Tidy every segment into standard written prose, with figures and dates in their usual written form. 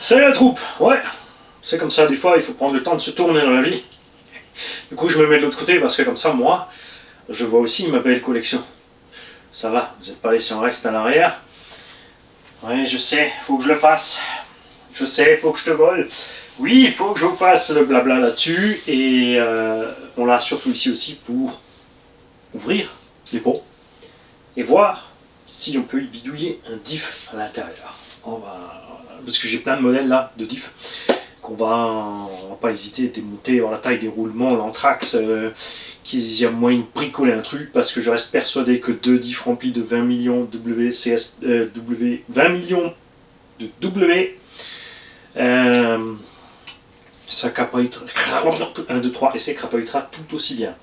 C'est la troupe, ouais. C'est comme ça, des fois, il faut prendre le temps de se tourner dans la vie. Du coup, je me mets de l'autre côté parce que comme ça, moi, je vois aussi ma belle collection. Ça va, vous n'êtes pas laissé en reste à l'arrière. Oui, je sais, faut que je le fasse. Je sais, faut que je te vole. Oui, il faut que je vous fasse le blabla là-dessus. Et on l'a surtout ici aussi pour ouvrir les pots et voir si on peut y bidouiller un diff à l'intérieur. Parce que j'ai plein de modèles là de diff on va pas hésiter à démonter la taille des roulements, l'anthrax, qu'il y a moyen de bricoler un truc, parce que je reste persuadé que deux diffs remplis de 20 millions WCS, 20 millions de W, ça crapahutera, 1, 2, 3, et ça crapahutera tout aussi bien.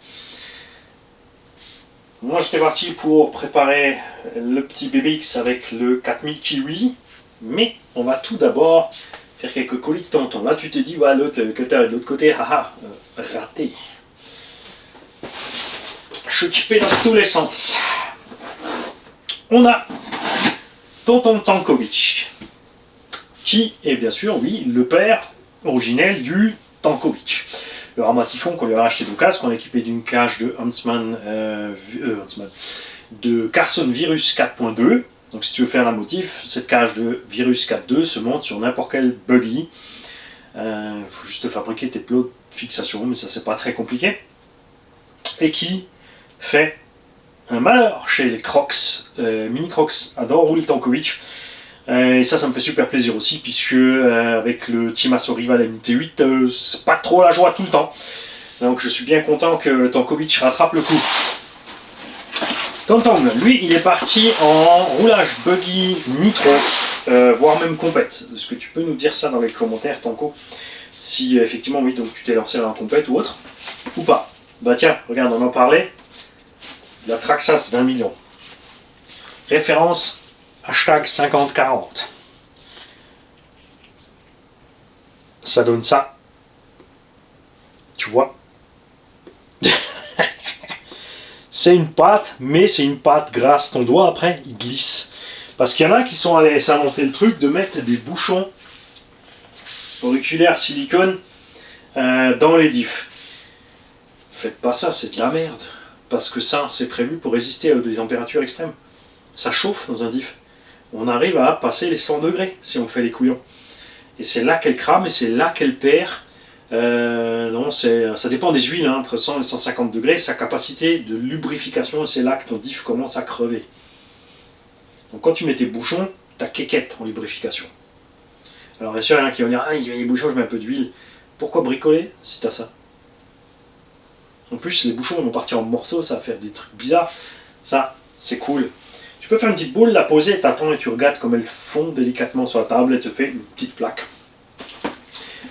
Moi j'étais parti pour préparer le petit BBX avec le 4000 Kiwi, mais on va tout d'abord faire quelques colis de tonton. Là tu te dis, voilà, l'autre cutter est de l'autre côté, haha, raté. Je suis équipé dans tous les sens. On a tonton Tankovic, qui est bien sûr, oui, le père originel du Tankovic. Le ramatifon qu'on lui a acheté d'occasion, qu'on a équipé d'une cage de Huntsman, de Carson Virus 4.2. Donc si tu veux faire la motif, cette cage de Virus 4.2 se monte sur n'importe quel buggy. Il faut juste fabriquer tes plots de fixation, mais ça c'est pas très compliqué. Et qui fait un malheur chez les Crocs. Mini Crocs adore rouler Tankovic. Et ça me fait super plaisir aussi, puisque avec le Timasso Rival MT8, c'est pas trop la joie tout le temps. Donc je suis bien content que le Tankovic rattrape le coup. Tonton, lui, il est parti en roulage buggy nitro, voire même compète. Est-ce que tu peux nous dire ça dans les commentaires, Tanko? Si effectivement, oui, donc tu t'es lancé dans la compète ou autre, ou pas? Bah tiens, regarde, on en parlait. La Traxxas 20 millions. Référence hashtag 5040. Ça donne ça. Tu vois? C'est une pâte, mais c'est une pâte grasse. Ton doigt, après, il glisse. Parce qu'il y en a qui sont allés s'inventer le truc de mettre des bouchons auriculaires silicone dans les diffs. Faites pas ça, c'est de la merde. Parce que ça, c'est prévu pour résister à des températures extrêmes. Ça chauffe dans un diff. On arrive à passer les 100 degrés si on fait les couillons. Et c'est là qu'elle crame et c'est là qu'elle perd. Non, ça dépend des huiles, hein, entre 100 et 150 degrés, sa capacité de lubrification, c'est là que ton diff commence à crever. Donc quand tu mets tes bouchons, ta quéquette en lubrification. Alors bien sûr, il y en a qui vont dire, ah, il y a des bouchons, je mets un peu d'huile. Pourquoi bricoler si tu as ça? En plus, les bouchons vont partir en morceaux, ça va faire des trucs bizarres. Ça, c'est cool. Tu peux faire une petite boule, la poser, t'attends et tu regardes comme elle fond délicatement sur la table et te fait une petite flaque.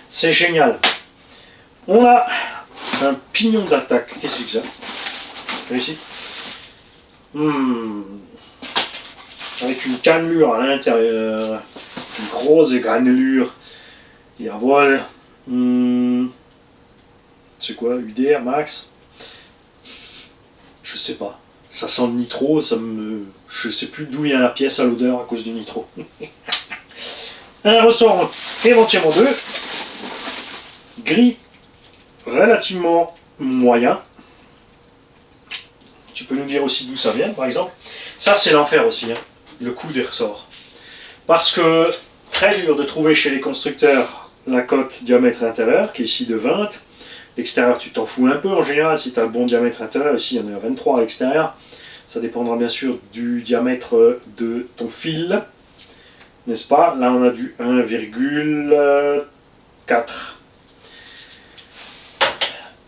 C'est génial. On a un pignon d'attaque. Qu'est-ce que c'est que ça? Ici. Avec une cannelure à l'intérieur. Une grosse granulure. Et à voile. C'est quoi? UDR Max? Je sais pas. Ça sent le nitro, je sais plus d'où vient la pièce à l'odeur à cause du nitro. Un ressort éventuellement 2. Gris relativement moyen. Tu peux nous dire aussi d'où ça vient, par exemple. Ça, c'est l'enfer aussi, hein, le coût des ressorts. Parce que très dur de trouver chez les constructeurs la cote diamètre intérieur, qui est ici de 20. L'extérieur, tu t'en fous un peu en général si tu as le bon diamètre intérieur. Ici, il y en a 23 à l'extérieur. Ça dépendra bien sûr du diamètre de ton fil, n'est-ce pas? Là, on a du 1,4.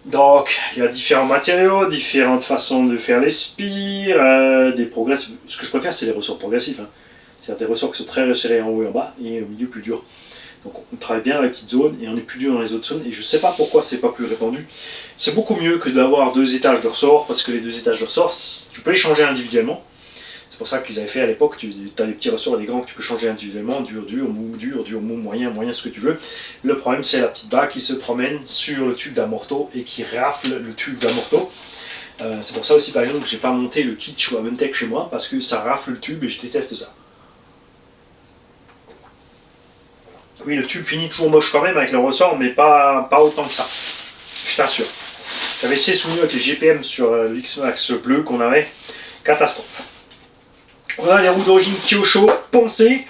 Donc, il y a différents matériaux, différentes façons de faire les spires, des progressifs. Ce que je préfère, c'est les ressorts progressifs. Hein. C'est-à-dire des ressorts qui sont très resserrés en haut et en bas, et au milieu plus dur. Donc on travaille bien dans les petites zones et on est plus dur dans les autres zones. Et je ne sais pas pourquoi c'est pas plus répandu. C'est beaucoup mieux que d'avoir 2 étages de ressort, parce que les 2 étages de ressort, tu peux les changer individuellement. C'est pour ça qu'ils avaient fait à l'époque, tu as des petits ressorts et des grands que tu peux changer individuellement, dur, mou, moyen, ce que tu veux. Le problème, c'est la petite bague qui se promène sur le tube d'amorto et qui rafle le tube d'amorto. C'est pour ça aussi, par exemple, que j'ai pas monté le kit Schwabentech chez moi, parce que ça rafle le tube et je déteste ça. Oui, le tube finit toujours moche quand même avec le ressort, mais pas autant que ça. Je t'assure. J'avais essayé souvenir avec les GPM sur le X-Max bleu qu'on avait. Catastrophe. On a des roues d'origine Kyosho poncées.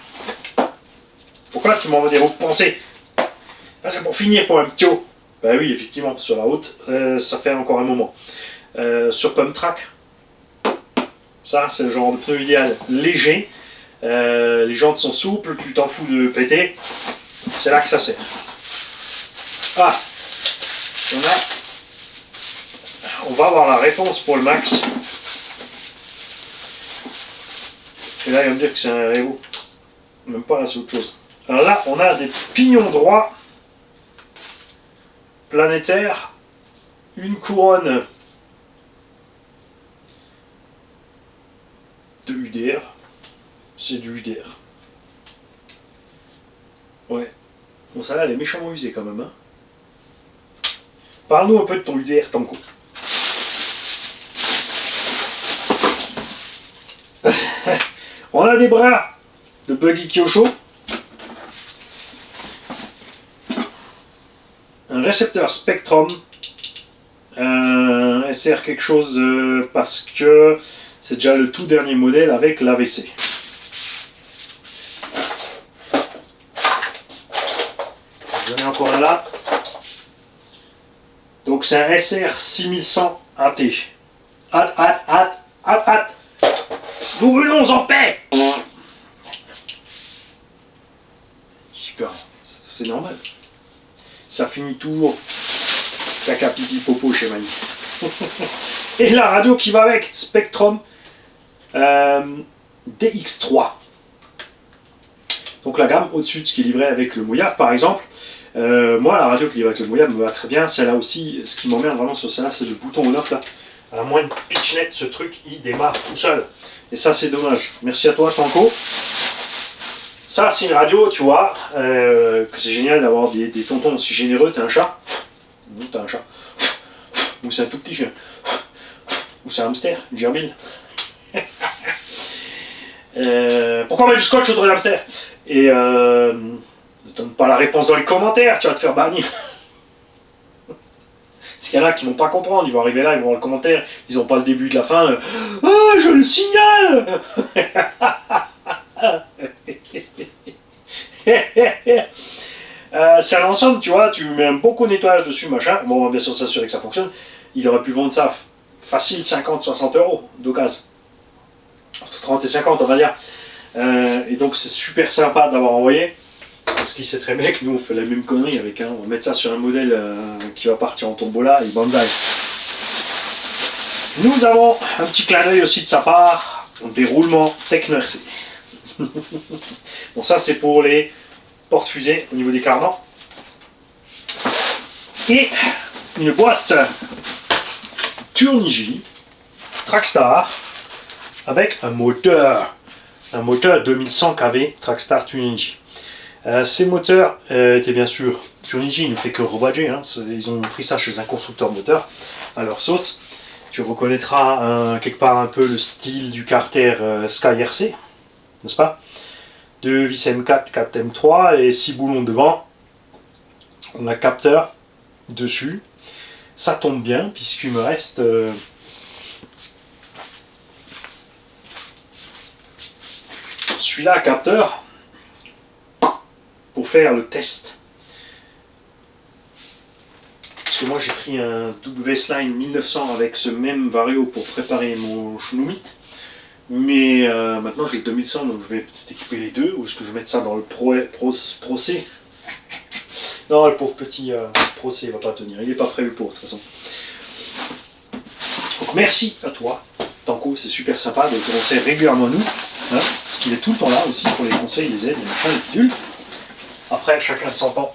Pourquoi tu m'envoies des roues poncées? Ah, c'est pour finir pour un Kyo. Ben oui, effectivement, sur la haute, ça fait encore un moment. Sur Pump Track, ça c'est le genre de pneu idéal léger. Les jantes sont souples, tu t'en fous de péter. C'est là que ça sert. Ah, on va avoir la réponse pour le max. Et là, il va me dire que c'est un Réo. Même pas là, c'est autre chose. Alors là, on a des pignons droits planétaires, une couronne de UDR. C'est du UDR. Ouais. Bon, ça là, elle est méchamment usée quand même. Hein. Parle-nous un peu de ton UDR, Tanko. On a des bras de Buggy Kyosho. Un récepteur Spectrum. Un SR quelque chose parce que c'est déjà le tout dernier modèle avec l'AVC. J'en ai encore un là. Donc c'est un SR 6100 AT. Nous venons en paix. Super, c'est normal. Ça finit toujours caca pipi popo chez Mani. Et la radio qui va avec, Spectrum DX3. Donc la gamme au-dessus de ce qui est livré avec le Mouillard par exemple. Moi la radio qui est livrée avec le Mouillard me va très bien. Celle-là aussi, ce qui m'emmerde vraiment sur celle-là, c'est le bouton on-off là. À la moindre pitch net, ce truc il démarre tout seul. Et ça c'est dommage. Merci à toi Tanko. Ça c'est une radio, tu vois, que c'est génial d'avoir des tontons aussi généreux. T'as un chat? Non, t'as un chat. Ou c'est un tout petit chien. Ou c'est un hamster, une gerbille. Pourquoi on met du scotch autour de l'hamster? Et ne donne pas la réponse dans les commentaires, tu vas te faire bannir. Parce qu'il y en a qui vont pas comprendre, ils vont arriver là, ils vont voir le commentaire, ils ont pas le début de la fin. Ah, je le signale. C'est à l'ensemble, tu vois, tu mets un beau nettoyage dessus, machin. Bon, on va bien sûr s'assurer que ça fonctionne. Il aurait pu vendre ça facile 50-60 euros d'occasion. Entre 30 et 50, on va dire. Et donc, c'est super sympa d'avoir envoyé. Parce qu'il sait très bien que nous, on fait la même connerie avec un. On va mettre ça sur un modèle qui va partir en tombola et banzai. Nous avons un petit clin d'œil aussi de sa part. Déroulement Techno RC. Bon, ça, c'est pour les porte-fusées au niveau des cardans. Et une boîte Turnigy Trackstar avec un moteur 2100 kV Trackstar Turnigy. Ces moteurs étaient bien sûr Turnigy, ne fait que rebadger, hein, ils ont pris ça chez un constructeur moteur à leur sauce. Tu reconnaîtras quelque part un peu le style du Carter Sky RC, n'est-ce pas? 2 vis M4, 4 M3 et 6 boulons devant. On a capteur dessus. Ça tombe bien puisqu'il me reste celui-là capteur pour faire le test. Parce que moi j'ai pris un WS-Line 1900 avec ce même vario pour préparer mon Schnoumit. Mais maintenant j'ai le 2100 donc je vais peut-être équiper les deux ou est-ce que je vais mettre ça dans le Pro C. Non, le pauvre petit Pro C il va pas tenir, il n'est pas prévu pour de toute façon. Donc merci à toi Tanko, c'est super sympa de conseiller régulièrement nous, hein, parce qu'il est tout le temps là aussi pour les conseils, les aides, les machins, les pidules. Après chacun s'entend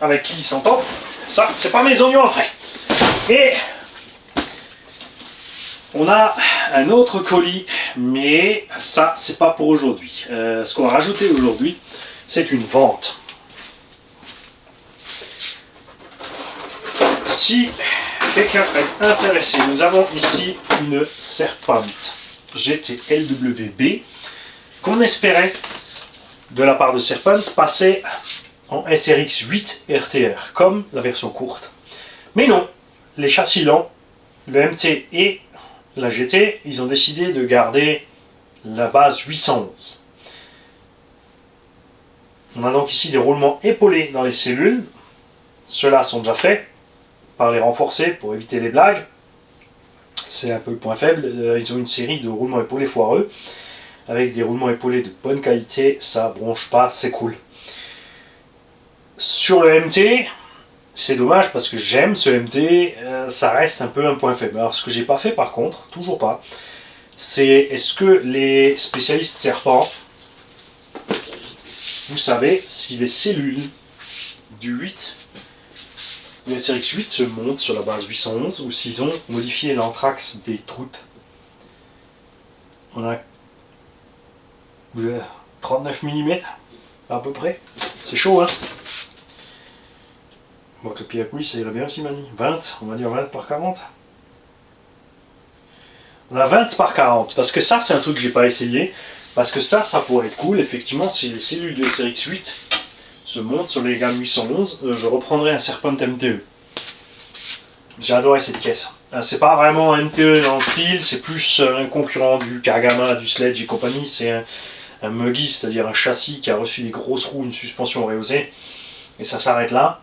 avec qui il s'entend, ça c'est pas mes oignons après. Et on a un autre colis, mais ça c'est pas pour aujourd'hui. Ce qu'on va rajouter aujourd'hui, c'est une vente. Si quelqu'un est intéressé, nous avons ici une Serpent GT LWB qu'on espérait de la part de Serpent passer en SRX 8 RTR, comme la version courte. Mais non, les châssis lents, le MT et la GT, ils ont décidé de garder la base 811. On a donc ici des roulements épaulés dans les cellules. Ceux-là sont déjà faits par les renforcés pour éviter les blagues. C'est un peu le point faible. Ils ont une série de roulements épaulés foireux. Avec des roulements épaulés de bonne qualité, ça bronche pas, c'est cool. Sur le MT, c'est dommage parce que j'aime ce MT, ça reste un peu un point faible. Alors ce que j'ai pas fait par contre, toujours pas, c'est est-ce que les spécialistes serpents, vous savez si les cellules du 8, du SRX 8 se montent sur la base 811 ou s'ils ont modifié l'anthrax des troutes. On a 39 mm à peu près, c'est chaud hein. Bon, que le pied à couille ça irait bien aussi Mani. 20, on va dire 20 par 40. On a 20 par 40, parce que ça c'est un truc que j'ai pas essayé, parce que ça pourrait être cool, effectivement, si les cellules de SRX 8 se montent sur les gammes 811, je reprendrai un Serpent MTE. J'ai adoré cette caisse. C'est pas vraiment un MTE dans le style, c'est plus un concurrent du Kagama, du Sledge et compagnie, c'est un Muggy, c'est-à-dire un châssis qui a reçu des grosses roues, une suspension rehaussée, et ça s'arrête là.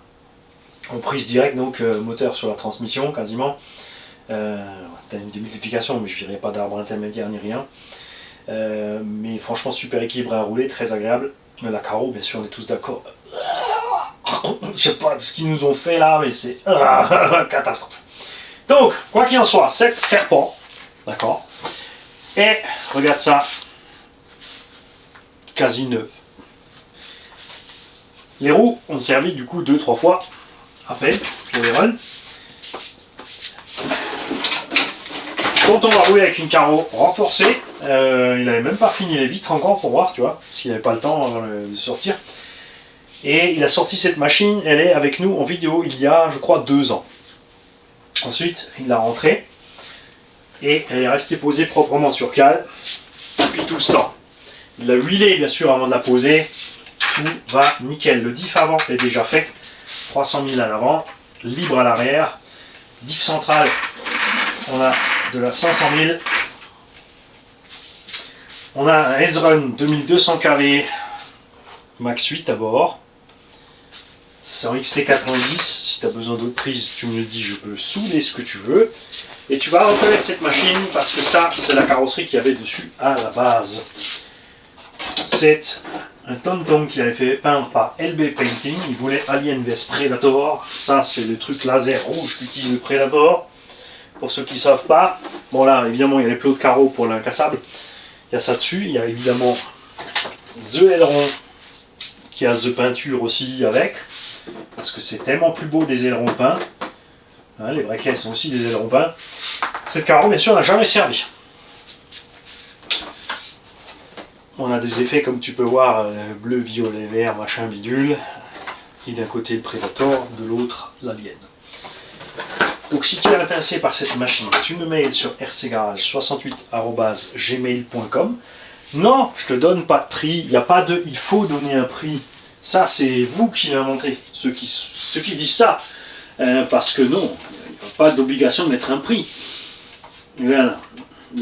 En prise directe, donc moteur sur la transmission quasiment. T'as une démultiplication, mais je dirais pas d'arbre intermédiaire ni rien. Mais franchement super équilibré à rouler, très agréable. La carreau, bien sûr, on est tous d'accord. Je sais pas de ce qu'ils nous ont fait là, mais c'est catastrophe. Donc, quoi qu'il en soit, 7 fer-pan, d'accord. Et regarde ça, quasi neuf. Les roues ont servi du coup 2-3 fois. À peine, pour les runs. Quand on va rouler avec une carreau renforcée, il n'avait même pas fini les vitres encore pour voir, tu vois, parce qu'il n'avait pas le temps de sortir. Et il a sorti cette machine, elle est avec nous en vidéo il y a, je crois, 2 ans. Ensuite, il l'a rentrée et elle est restée posée proprement sur cale depuis tout ce temps. Il l'a huilée, bien sûr, avant de la poser. Tout va nickel. Le diff avant est déjà fait. 300 000 à l'avant, libre à l'arrière, diff central, on a de la 500 000, on a un S-Run 2200 kV Max 8 à bord, c'est en XT90, si tu as besoin d'autres prises, tu me le dis, je peux souder ce que tu veux, et tu vas reconnaître cette machine parce que ça, c'est la carrosserie qu'il y avait dessus à la base. C'est un Tonton qui avait fait peindre par LB Painting, il voulait Alien vs Predator, ça c'est le truc laser rouge qu'utilise le Predator, pour ceux qui ne savent pas. Bon là évidemment il y a les plots de carreaux pour l'incassable, il y a ça dessus, il y a évidemment The aileron qui a The peinture aussi avec, parce que c'est tellement plus beau des ailerons peints, hein, les vraies caisses sont aussi des ailerons peints. Cette carreau bien sûr n'a jamais servi. On a des effets comme tu peux voir, bleu, violet, vert, machin, bidule. Et d'un côté le Predator, de l'autre l'Alien. Donc si tu es intéressé par cette machine, tu me mails sur rcgarage68@gmail.com. Non, je te donne pas de prix, il n'y a pas de il faut donner un prix. Ça c'est vous qui l'inventez, ceux qui disent ça. Parce que non, il n'y a pas d'obligation de mettre un prix. Il y a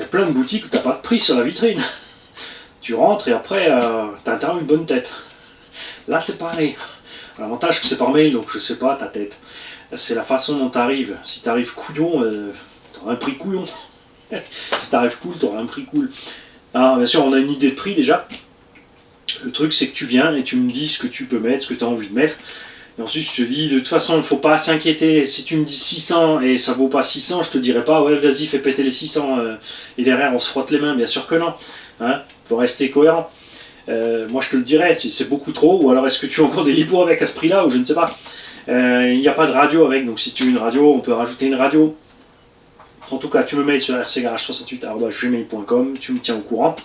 plein de boutiques où tu n'as pas de prix sur la vitrine. Tu rentres et après, tu as une bonne tête. Là, c'est pareil. L'avantage que c'est par mail, donc je sais pas ta tête. C'est la façon dont tu arrives. Si tu arrives couillon, tu auras un prix couillon. Si tu arrives cool, tu auras un prix cool. Alors, bien sûr, on a une idée de prix déjà. Le truc, c'est que tu viens et tu me dis ce que tu peux mettre, ce que tu as envie de mettre. Et ensuite, je te dis, de toute façon, il ne faut pas s'inquiéter. Si tu me dis 600 et ça vaut pas 600, je te dirai pas, ouais, vas-y, fais péter les 600. Et derrière, on se frotte les mains. Bien sûr que non. Hein, faut rester cohérent. Moi je te le dirais, c'est beaucoup trop, ou alors est-ce que tu as encore des lipos avec à ce prix là, ou je ne sais pas. Il n'y a pas de radio avec, donc si tu veux une radio, on peut rajouter une radio. En tout cas, tu me mails sur rcgarage68@gmail.com, tu me tiens au courant.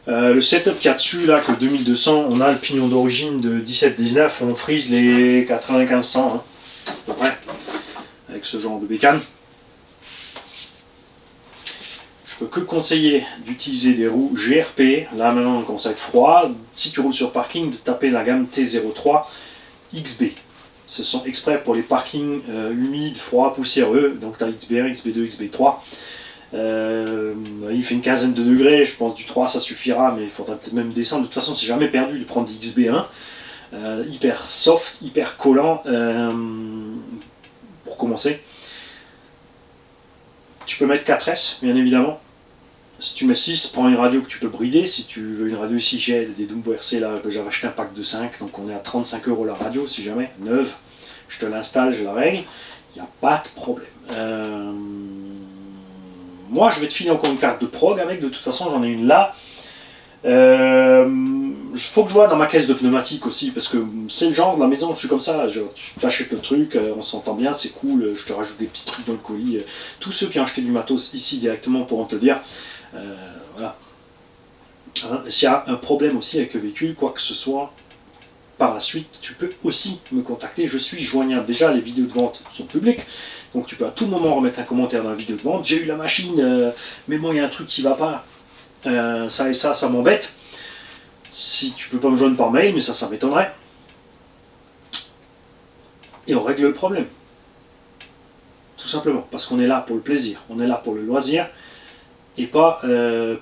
Le setup qu'il y a dessus, là, que le 2200, on a le pignon d'origine de 17-19, on frise les 95-100, hein, à peu près, avec ce genre de bécane. Je peux que conseiller d'utiliser des roues GRP. Là maintenant on commence à être froid. Si tu roules sur parking, de taper la gamme T03 XB. Ce sont exprès pour les parkings humides, froids, poussiéreux. Donc tu as XB1, XB2, XB3. Il fait une quinzaine de degrés, je pense du 3 ça suffira, mais il faudrait peut-être même descendre. De toute façon c'est jamais perdu de prendre des XB1. Hyper soft, hyper collant pour commencer. Tu peux mettre 4S bien évidemment. Si tu mets 6, prends une radio que tu peux brider. Si tu veux une radio ici, j'ai des Dumbo RC là que j'avais acheté un pack de 5, donc on est à 35 € la radio si jamais, neuve. Je te l'installe, je la règle, il n'y a pas de problème. Moi je vais te filer encore une carte de prog avec, de toute façon j'en ai une là. Faut que je vois dans ma caisse de pneumatique aussi, parce que c'est le genre de la maison, je suis comme ça, tu t'achètes le truc, on s'entend bien, c'est cool, je te rajoute des petits trucs dans le colis. Tous ceux qui ont acheté du matos ici directement pourront te dire, voilà. Hein, s'il y a un problème aussi avec le véhicule, quoi que ce soit, par la suite, tu peux aussi me contacter, je suis joignable. Déjà, les vidéos de vente sont publiques, donc tu peux à tout moment remettre un commentaire dans la vidéo de vente. J'ai eu la machine, mais moi il y a un truc qui va pas, ça et ça m'embête. Si tu peux pas me joindre par mail, mais ça m'étonnerait. Et on règle le problème. Tout simplement, parce qu'on est là pour le plaisir, on est là pour le loisir, et pas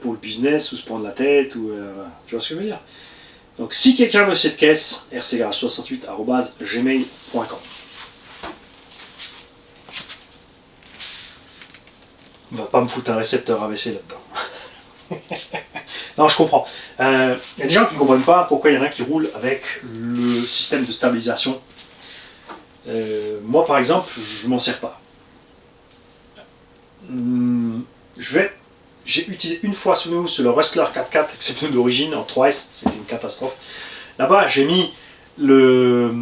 pour le business, ou se prendre la tête, ou voilà. Tu vois ce que je veux dire? Donc si quelqu'un veut cette caisse, rcgarage68@gmail.com. On va pas me foutre un récepteur AVC là-dedans. Non, je comprends. Il y a des gens qui ne comprennent pas pourquoi il y en a qui roulent avec le système de stabilisation. Moi, par exemple, je ne m'en sers pas. J'ai utilisé une fois sous nous sur le Rustler 4x4, exception d'origine, en 3S, c'était une catastrophe. Là-bas, j'ai mis le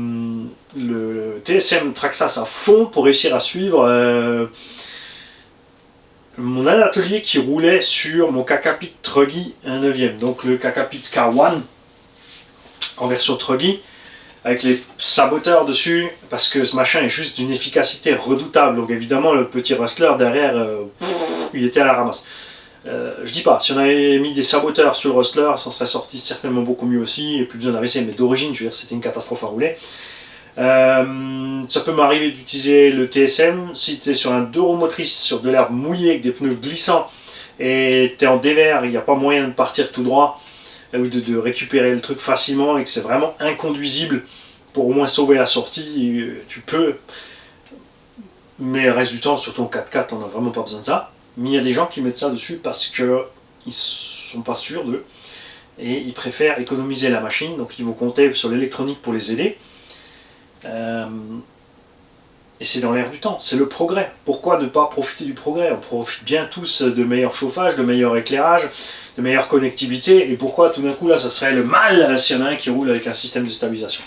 TSM Traxxas à fond pour réussir à suivre mon atelier qui roulait sur mon Kakapit Truggy 1/9. Donc le Kakapit K1 en version Truggy, avec les saboteurs dessus, parce que ce machin est juste d'une efficacité redoutable. Donc évidemment le petit Rustler derrière, il était à la ramasse. Je dis pas, si on avait mis des saboteurs sur le Rustler, ça serait sorti certainement beaucoup mieux aussi, et plus besoin d'AVC, mais d'origine, je veux dire, c'était une catastrophe à rouler. Ça peut m'arriver d'utiliser le TSM si tu es sur un 2 roues motrices, sur de l'herbe mouillée, avec des pneus glissants, et tu es en dévers, il n'y a pas moyen de partir tout droit, ou de récupérer le truc facilement, et que c'est vraiment inconduisible pour au moins sauver la sortie, tu peux, mais le reste du temps, surtout en 4x4, on n'a vraiment pas besoin de ça. Mais il y a des gens qui mettent ça dessus parce qu'ils ne sont pas sûrs d'eux, et ils préfèrent économiser la machine, donc ils vont compter sur l'électronique pour les aider. Et c'est dans l'air du temps, c'est le progrès. Pourquoi ne pas profiter du progrès? On profite bien tous de meilleur chauffage, de meilleur éclairage, de meilleure connectivité, et pourquoi tout d'un coup là ça serait le mal s'il y en a un qui roule avec un système de stabilisation?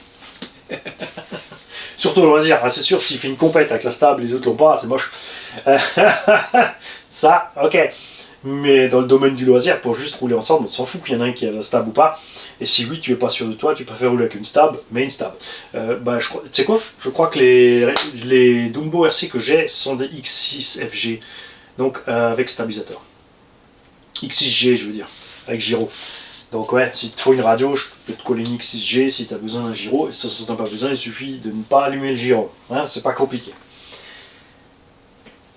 Surtout au loisir, enfin, c'est sûr, s'il fait une compète avec la stable, les autres l'ont pas, c'est moche. Ça, ok. Mais dans le domaine du loisir, pour juste rouler ensemble, on s'en fout qu'il y en a un qui a la stab ou pas. Et si oui, tu es pas sûr de toi, tu préfères rouler avec une stab, mais une stab. Tu sais quoi? Je crois que les Dumbo RC que j'ai sont des X6FG, donc avec stabilisateur. X6G, je veux dire, avec gyro. Donc ouais, s'il te faut une radio, je peux te coller une X6G si tu as besoin d'un gyro. Et si tu n'en as pas besoin, il suffit de ne pas allumer le gyro. Hein, c'est pas compliqué.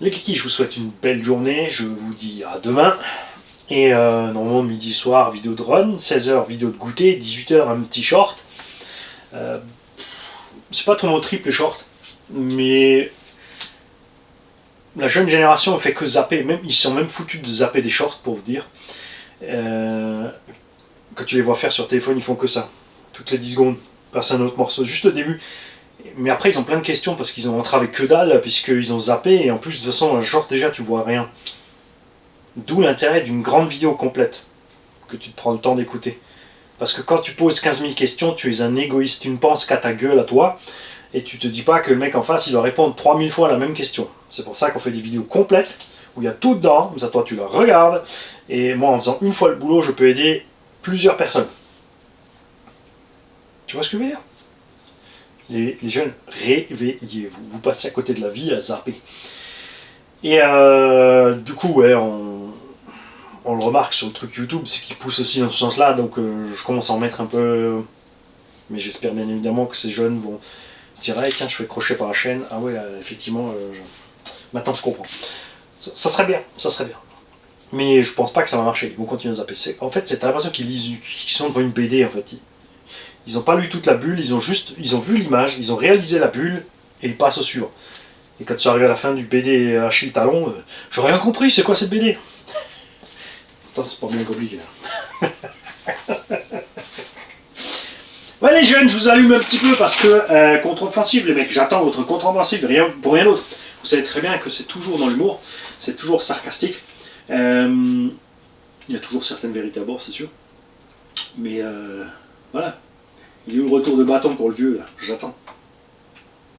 Les kikis, je vous souhaite une belle journée, je vous dis à demain. Et normalement midi soir vidéo de run, 16h vidéo de goûter, 18h un petit short. C'est pas trop mon trip les shorts, mais la jeune génération ne fait que zapper, même, ils sont même foutus de zapper des shorts pour vous dire. Quand tu les vois faire sur téléphone, ils font que ça. Toutes les 10 secondes, passe un autre morceau, juste le début. Mais après ils ont plein de questions parce qu'ils ont entravé que dalle, puisqu'ils ont zappé, et en plus de toute façon, un short déjà tu vois rien. D'où l'intérêt d'une grande vidéo complète, que tu te prends le temps d'écouter. Parce que quand tu poses 15 000 questions, tu es un égoïste, tu ne penses qu'à ta gueule, à toi, et tu te dis pas que le mec en face, il doit répondre 3000 fois à la même question. C'est pour ça qu'on fait des vidéos complètes, où il y a tout dedans, comme ça toi tu la regardes, et moi en faisant une fois le boulot, je peux aider plusieurs personnes. Tu vois ce que je veux dire? Les jeunes, réveillez-vous, vous passez à côté de la vie à zapper. Et du coup, ouais, on le remarque sur le truc YouTube, c'est qu'il pousse aussi dans ce sens-là, donc je commence à en mettre un peu. Mais j'espère bien évidemment que ces jeunes vont se dire ah, tiens, je fais crochet par la chaîne, ah ouais, effectivement, maintenant je comprends. Ça serait bien, ça serait bien. Mais je pense pas que ça va marcher, ils vont continuer à zapper. En fait, c'est l'impression qu'ils sont devant une BD en fait. Ils n'ont pas lu toute la bulle, ils ont vu l'image, ils ont réalisé la bulle et ils passent au suivant. Et quand tu arrives à la fin du BD Achille Talon, j'ai rien compris, c'est quoi cette BD? Attends, c'est pas bien compliqué. Ouais les jeunes, je vous allume un petit peu parce que contre-offensive les mecs, j'attends votre contre-offensive, rien pour rien d'autre. Vous savez très bien que c'est toujours dans l'humour, c'est toujours sarcastique. Il y a toujours certaines vérités à bord, c'est sûr. Mais voilà. Il y a eu le retour de bâton pour le vieux là, j'attends.